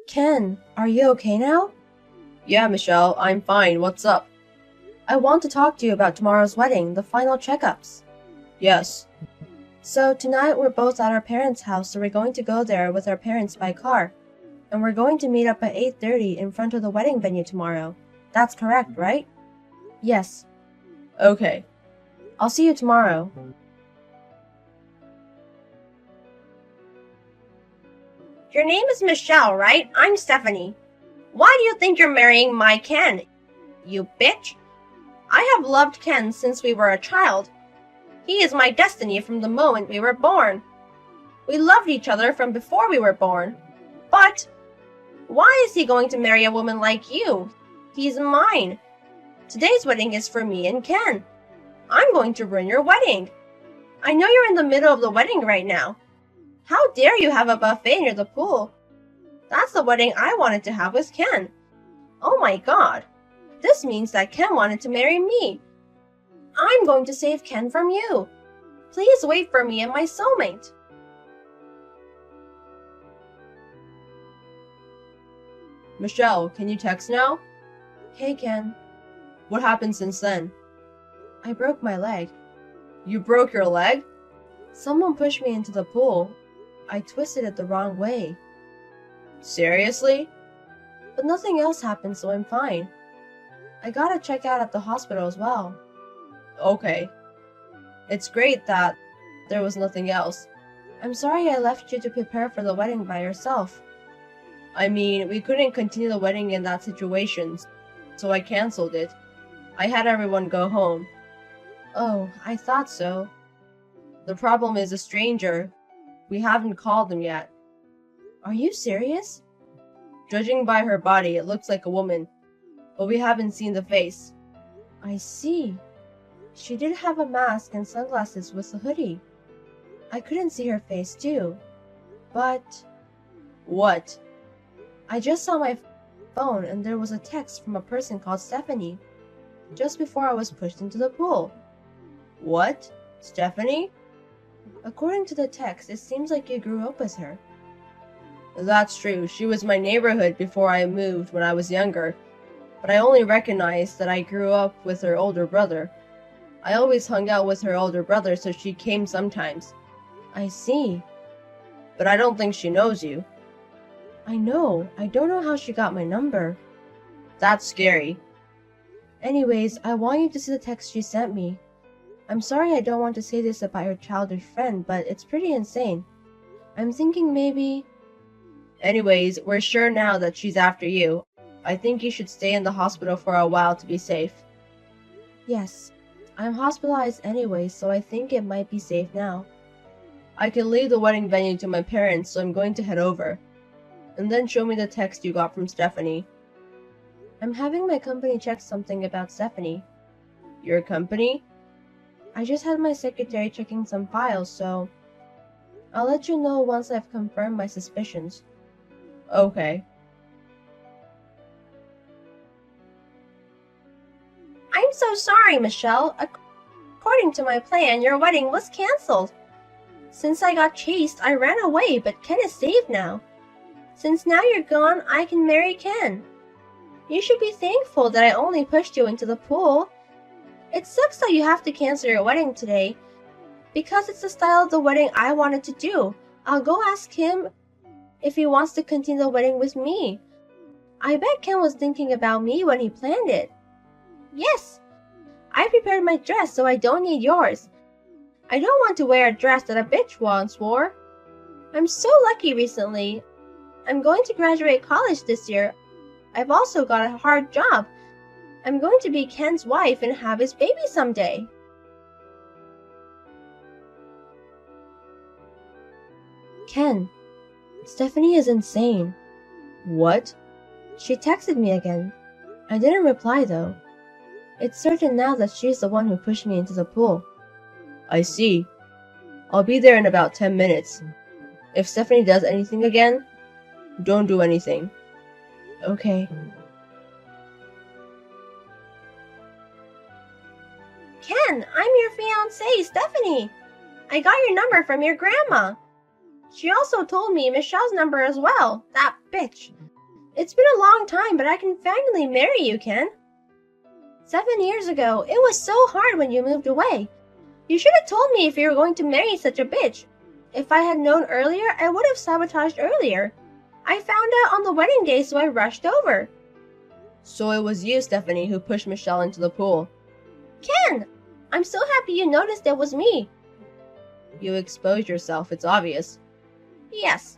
Ken, are you okay now? Yeah, Michelle, I'm fine. What's up? I want to talk to you about tomorrow's wedding, the final checkups. Yes. So tonight we're both at our parents' house, so we're going to go there with our parents by car. And we're going to meet up at 8:30 in front of the wedding venue tomorrow. That's correct, right? Yes. Okay. I'll see you tomorrow. Your name is Michelle, right? I'm Stephanie. Why do you think you're marrying my Ken, you bitch? I have loved Ken since we were a child. He is my destiny from the moment we were born. We loved each other from before we were born. But why is he going to marry a woman like you? He's mine. Today's wedding is for me and Ken. I'm going to ruin your wedding. I know you're in the middle of the wedding right now. How dare you have a buffet near the pool? That's the wedding I wanted to have with Ken. Oh my god. This means that Ken wanted to marry me. I'm going to save Ken from you. Please wait for me and my soulmate. Michelle, can you text now? Hey, Ken. What happened since then? I broke my leg. You broke your leg? Someone pushed me into the pool. I twisted it the wrong way. Seriously? But nothing else happened, so I'm fine. I gotta check out at the hospital as well. Okay. It's great that there was nothing else. I'm sorry I left you to prepare for the wedding by yourself. I mean, we couldn't continue the wedding in that situation, so I canceled it. I had everyone go home. Oh, I thought so. The problem is a stranger. We haven't called them yet. Are you serious? Judging by her body, it looks like a woman, but we haven't seen the face. I see. She did have a mask and sunglasses with a hoodie. I couldn't see her face too. But... What? I just saw my phone and there was a text from a person called Stephanie, just before I was pushed into the pool. What? Stephanie? According to the text, it seems like you grew up with her. That's true. She was my neighborhood before I moved when I was younger, but I only recognized that I grew up with her older brother. I always hung out with her older brother, so she came sometimes. I see. But I don't think she knows you. I know. I don't know how she got my number. That's scary. Anyways, I want you to see the text she sent me. I'm sorry I don't want to say this about your childish friend, but it's pretty insane. I'm thinking maybe... Anyways, we're sure now that she's after you. I think you should stay in the hospital for a while to be safe. Yes. I'm hospitalized anyway, so I think it might be safe now. I can leave the wedding venue to my parents, so I'm going to head over. And then show me the text you got from Stephanie. I'm having my company check something about Stephanie. Your company? I just had my secretary checking some files, so... I'll let you know once I've confirmed my suspicions. Okay. I'm so sorry, Michelle. According to my plan, your wedding was canceled. Since I got chased, I ran away, but Ken is safe now. Since now you're gone, I can marry Ken. You should be thankful that I only pushed you into the pool. It sucks that you have to cancel your wedding today, because it's the style of the wedding I wanted to do. I'll go ask him if he wants to continue the wedding with me. I bet Ken was thinking about me when he planned it. Yes, I prepared my dress so I don't need yours. I don't want to wear a dress that a bitch once wore. I'm so lucky recently. I'm going to graduate college this year. I've also got a hard job. I'm going to be Ken's wife and have his baby someday. Ken, Stephanie is insane. What? She texted me again. I didn't reply though. It's certain now that she's the one who pushed me into the pool. I see. I'll be there in about 10 minutes. If Stephanie does anything again, don't do anything. Okay. Ken, I'm your fiancée, Stephanie. I got your number from your grandma. She also told me Michelle's number as well, that bitch. It's been a long time, but I can finally marry you, Ken. 7 years ago, it was so hard when you moved away. You should have told me if you were going to marry such a bitch. If I had known earlier, I would have sabotaged earlier. I found out on the wedding day, so I rushed over. So it was you, Stephanie, who pushed Michelle into the pool. Ken! I'm so happy you noticed it was me. You exposed yourself, it's obvious. Yes.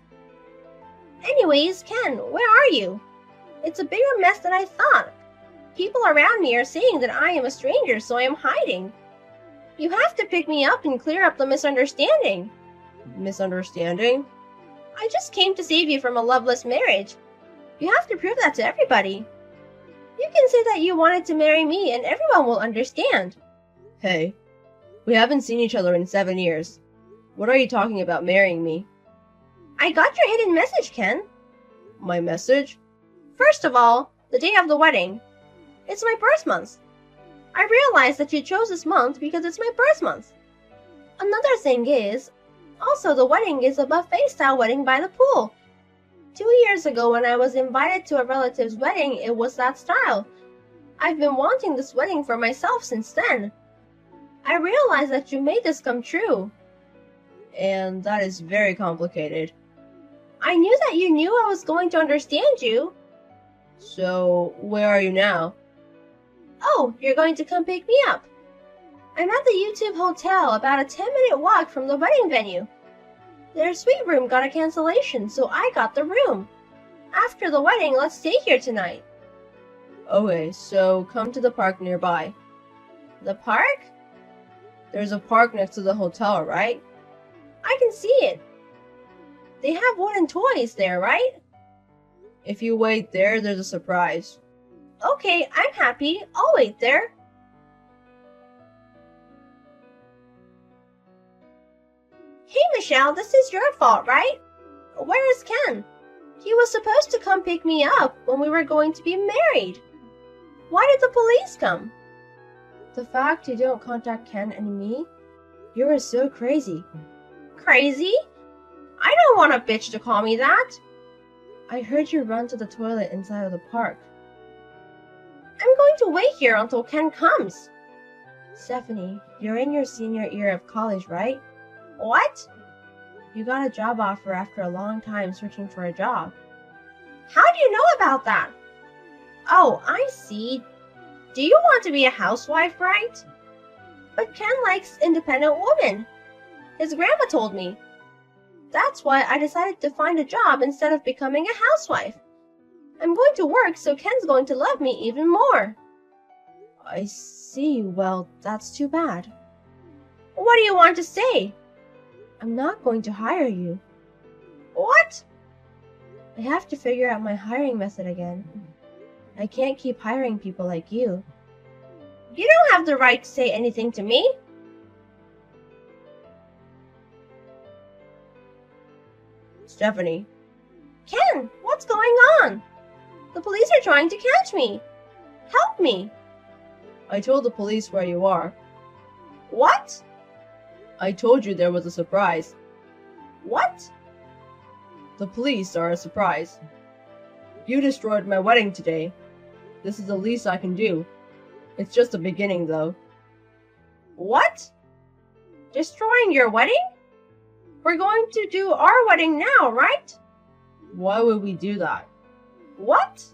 Anyways, Ken, where are you? It's a bigger mess than I thought. People around me are saying that I am a stranger, so I am hiding. You have to pick me up and clear up the misunderstanding. Misunderstanding? I just came to save you from a loveless marriage. You have to prove that to everybody. You can say that you wanted to marry me and everyone will understand. Hey, we haven't seen each other in 7 years. What are you talking about marrying me? I got your hidden message, Ken. My message? First of all, the day of the wedding. It's my birth month. I realized that you chose this month because it's my birth month. Another thing is, also the wedding is a buffet-style wedding by the pool. 2 years ago when I was invited to a relative's wedding, it was that style. I've been wanting this wedding for myself since then. I realized that you made this come true. And that is very complicated. I knew that you knew I was going to understand you. So, where are you now? Oh, you're going to come pick me up. I'm at the YouTube Hotel, about a 10-minute walk from the wedding venue. Their suite room got a cancellation, so I got the room. After the wedding, let's stay here tonight. Okay, so come to the park nearby. The park? There's a park next to the hotel, right? I can see it. They have wooden toys there, right? If you wait there, there's a surprise. Okay, I'm happy. I'll wait there. Hey, Michelle, this is your fault, right? Where is Ken? He was supposed to come pick me up when we were going to be married. Why did the police come? The fact you don't contact Ken and me? You are so crazy. Crazy? I don't want a bitch to call me that. I heard you run to the toilet inside of the park. I'm going to wait here until Ken comes. Stephanie, you're in your senior year of college, right? What? You got a job offer after a long time searching for a job. How do you know about that? Oh, I see. Do you want to be a housewife, right? But Ken likes independent women. His grandma told me. That's why I decided to find a job instead of becoming a housewife. I'm going to work, so Ken's going to love me even more. I see. Well, that's too bad. What do you want to say? I'm not going to hire you. What? I have to figure out my hiring method again. I can't keep hiring people like you. You don't have the right to say anything to me. Stephanie. Ken, what's going on? The police are trying to catch me. Help me. I told the police where you are. What? I told you there was a surprise. What? The police are a surprise. You destroyed my wedding today. This is the least I can do. It's just the beginning, though. What? Destroying your wedding? We're going to do our wedding now, right? Why would we do that? What?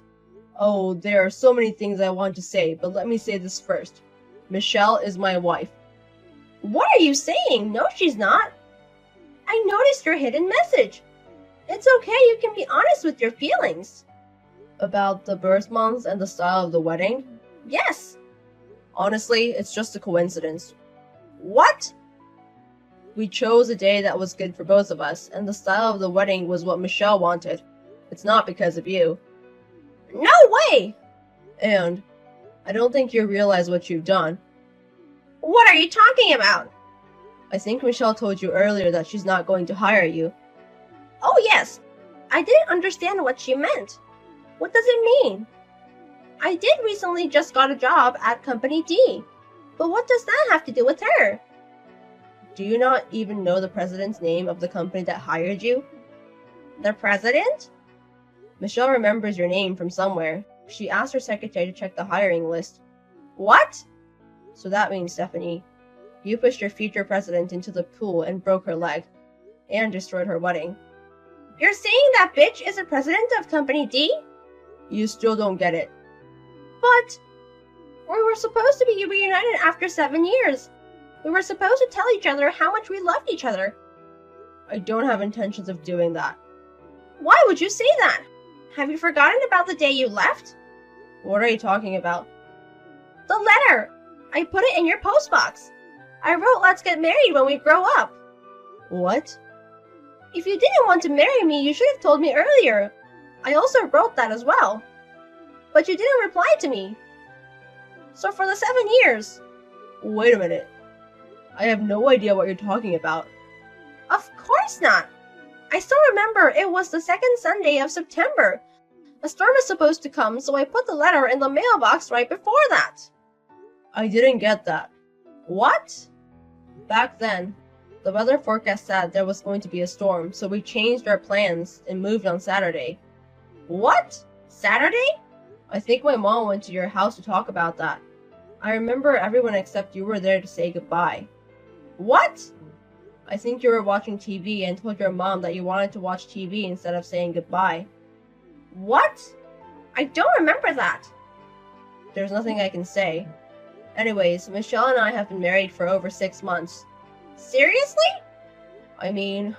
Oh, there are so many things I want to say, but let me say this first. Michelle is my wife. What are you saying? No, she's not. I noticed your hidden message. It's okay, you can be honest with your feelings. About the birth month and the style of the wedding? Yes. Honestly, it's just a coincidence. What? We chose a day that was good for both of us, and the style of the wedding was what Michelle wanted. It's not because of you. No way! And I don't think you realize what you've done. What are you talking about? I think Michelle told you earlier that she's not going to hire you. Oh yes, I didn't understand what she meant. What does it mean? I did recently just got a job at Company D, but what does that have to do with her? Do you not even know the president's name of the company that hired you? The president? Michelle remembers your name from somewhere. She asked her secretary to check the hiring list. What? So that means, Stephanie, you pushed your future president into the pool and broke her leg, and destroyed her wedding. You're saying that bitch is the president of Company D? You still don't get it. But we were supposed to be reunited after 7 years. We were supposed to tell each other how much we loved each other. I don't have intentions of doing that. Why would you say that? Have you forgotten about the day you left? What are you talking about? The letter! I put it in your postbox. I wrote, let's get married when we grow up. What? If you didn't want to marry me, you should have told me earlier. I also wrote that as well. But you didn't reply to me. So for the 7 years... Wait a minute. I have no idea what you're talking about. Of course not. I still remember it was the second Sunday of September. A storm is supposed to come, so I put the letter in the mailbox right before that. I didn't get that. What? Back then, the weather forecast said there was going to be a storm, so we changed our plans and moved on Saturday. What? Saturday? I think my mom went to your house to talk about that. I remember everyone except you were there to say goodbye. What? I think you were watching TV and told your mom that you wanted to watch TV instead of saying goodbye. What? I don't remember that. There's nothing I can say. Anyways, Michelle and I have been married for over 6 months. Seriously? I mean,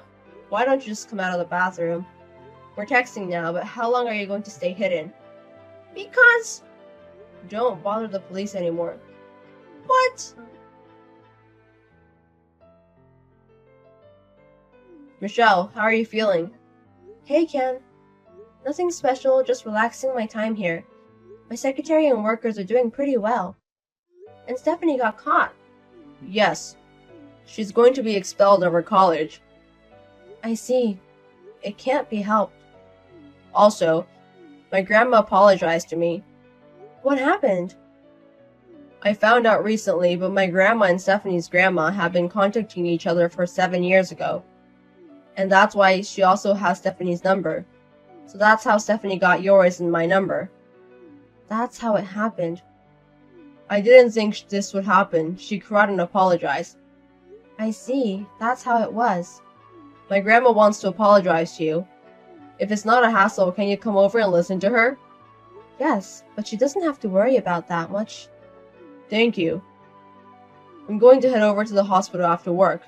why don't you just come out of the bathroom? We're texting now, but how long are you going to stay hidden? Because... Don't bother the police anymore. What? Michelle, how are you feeling? Hey, Ken. Nothing special, just relaxing my time here. My secretary and workers are doing pretty well. And Stephanie got caught. Yes. She's going to be expelled of her college. I see. It can't be helped. Also, my grandma apologized to me. What happened? I found out recently, but my grandma and Stephanie's grandma have been contacting each other for 7 years ago. And that's why she also has Stephanie's number. So that's how Stephanie got yours and my number. That's how it happened. I didn't think this would happen. She cried and apologized. I see. That's how it was. My grandma wants to apologize to you. If it's not a hassle, can you come over and listen to her? Yes, but she doesn't have to worry about that much. Thank you. I'm going to head over to the hospital after work.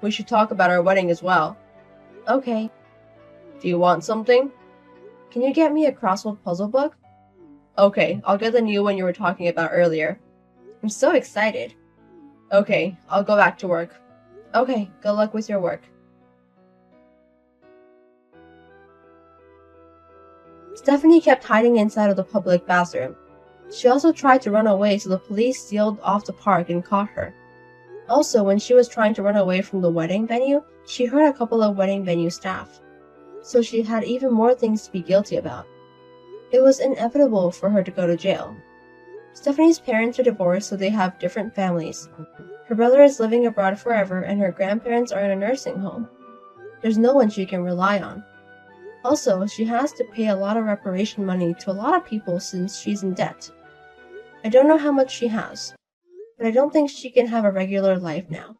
We should talk about our wedding as well. Okay. Do you want something? Can you get me a crossword puzzle book? Okay, I'll get the new one you were talking about earlier. I'm so excited. Okay, I'll go back to work. Okay, good luck with your work. Stephanie kept hiding inside of the public bathroom. She also tried to run away, so the police sealed off the park and caught her. Also, when she was trying to run away from the wedding venue, she hurt a couple of wedding venue staff. So she had even more things to be guilty about. It was inevitable for her to go to jail. Stephanie's parents are divorced, so they have different families. Her brother is living abroad forever, and her grandparents are in a nursing home. There's no one she can rely on. Also, she has to pay a lot of reparation money to a lot of people since she's in debt. I don't know how much she has, but I don't think she can have a regular life now.